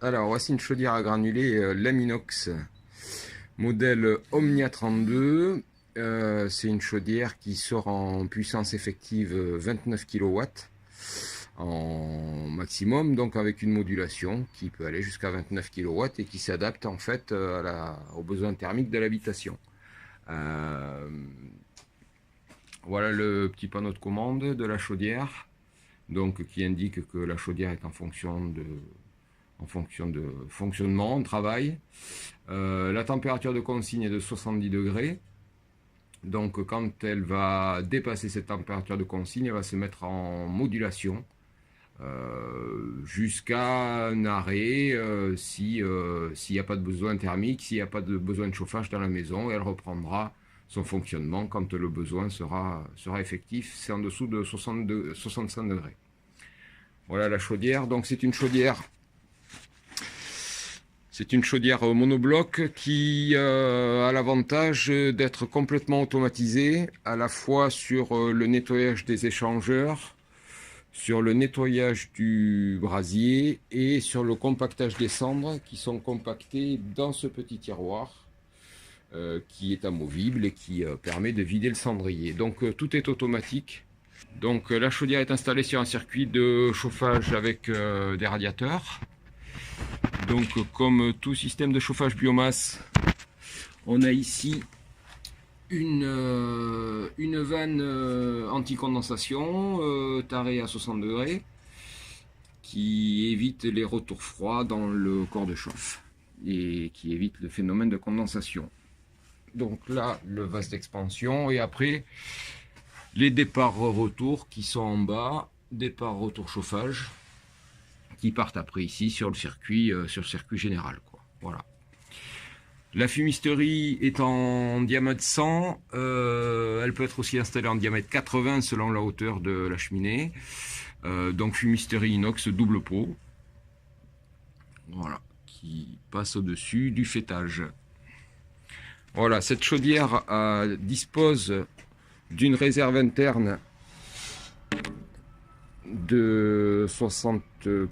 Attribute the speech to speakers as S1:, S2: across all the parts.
S1: Alors, voici une chaudière à granulés Laminox, modèle Omnia 32. C'est une chaudière qui sort en puissance effective 29 kW en maximum, donc avec une modulation qui peut aller jusqu'à 29 kW et qui s'adapte en fait aux besoins thermiques de l'habitation. Voilà le petit panneau de commande de la chaudière, donc qui indique que la chaudière est en fonction de fonctionnement, travail. La température de consigne est de 70 degrés. Donc quand elle va dépasser cette température de consigne, elle va se mettre en modulation jusqu'à un arrêt s'il n'y a pas de besoin thermique, s'il n'y a pas de besoin de chauffage dans la maison, et elle reprendra son fonctionnement quand le besoin sera effectif. C'est en dessous de 65 degrés. Voilà la chaudière. Donc c'est une chaudière monobloc qui a l'avantage d'être complètement automatisée, à la fois sur le nettoyage des échangeurs, sur le nettoyage du brasier et sur le compactage des cendres qui sont compactées dans ce petit tiroir qui est amovible et qui permet de vider le cendrier. Donc tout est automatique. Donc la chaudière est installée sur un circuit de chauffage avec des radiateurs. Donc comme tout système de chauffage biomasse, on a ici une vanne anti-condensation tarée à 60 degrés qui évite les retours froids dans le corps de chauffe et qui évite le phénomène de condensation. Donc là, le vase d'expansion, et après les départs-retour qui sont en bas, départ-retour chauffage, qui partent après ici sur le circuit général, quoi. Voilà. La fumisterie est en diamètre 100, elle peut être aussi installée en diamètre 80 selon la hauteur de la cheminée. Donc fumisterie inox double pot, voilà, qui passe au-dessus du fêtage. Voilà, cette chaudière dispose d'une réserve interne de 60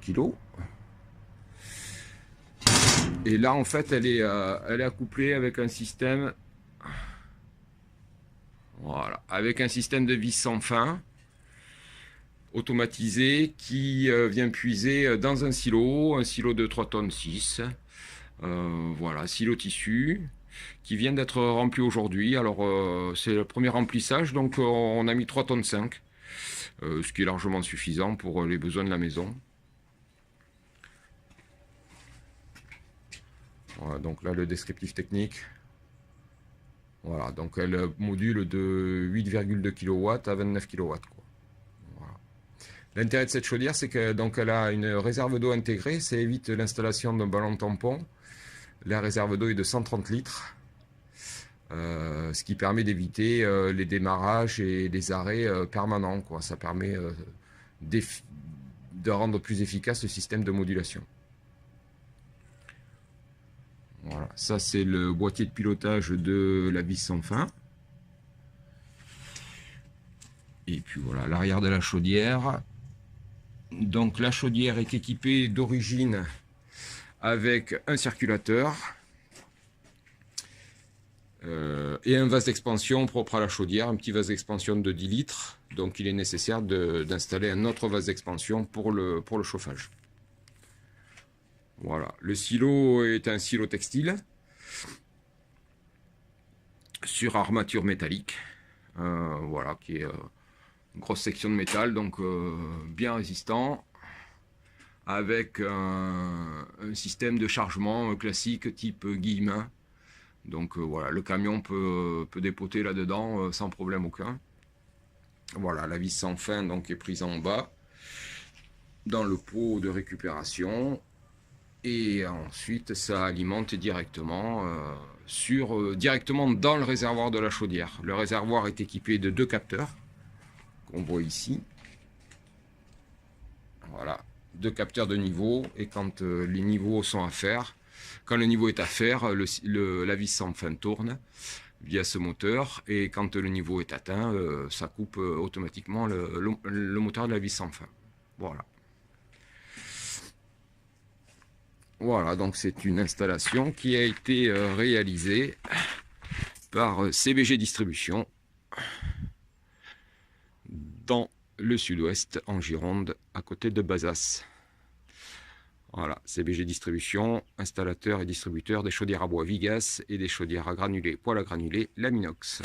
S1: kg. Et là, en fait, elle est accouplée avec un système, voilà, avec un système de vis sans fin automatisé qui vient puiser dans un silo de 3 tonnes 6. Voilà, silo tissu qui vient d'être rempli aujourd'hui. Alors c'est le premier remplissage, donc on a mis 3 tonnes 5, ce qui est largement suffisant pour les besoins de la maison. Voilà, donc là le descriptif technique. Voilà, donc elle module de 8,2 kW à 29 kW, quoi. Voilà. L'intérêt de cette chaudière, c'est que donc elle a une réserve d'eau intégrée, ça évite l'installation d'un ballon tampon. La réserve d'eau est de 130 litres, ce qui permet d'éviter les démarrages et les arrêts permanents, quoi. Ça permet de rendre plus efficace le système de modulation. Voilà, ça c'est le boîtier de pilotage de la vis sans fin. Et puis voilà, l'arrière de la chaudière. Donc la chaudière est équipée d'origine avec un circulateur et un vase d'expansion propre à la chaudière, un petit vase d'expansion de 10 litres. Donc il est nécessaire d'installer un autre vase d'expansion pour le chauffage. Voilà, le silo est un silo textile sur armature métallique, voilà, qui est une grosse section de métal, donc bien résistant, avec un système de chargement classique type guillemin. Donc voilà, le camion peut dépoter là-dedans sans problème aucun. Voilà, la vis sans fin donc est prise en bas dans le pot de récupération. Et ensuite, ça alimente directement directement dans le réservoir de la chaudière. Le réservoir est équipé de 2 capteurs qu'on voit ici. Voilà, 2 capteurs de niveau. Et quand les niveaux sont à faire, quand le niveau est à faire, la vis sans fin tourne via ce moteur. Et quand le niveau est atteint, ça coupe automatiquement le moteur de la vis sans fin. Voilà. Voilà, donc c'est une installation qui a été réalisée par CBG Distribution dans le sud-ouest, en Gironde, à côté de Bazas. Voilà, CBG Distribution, installateur et distributeur des chaudières à bois Vigas et des chaudières à granulés, poêle à granulés, Laminox.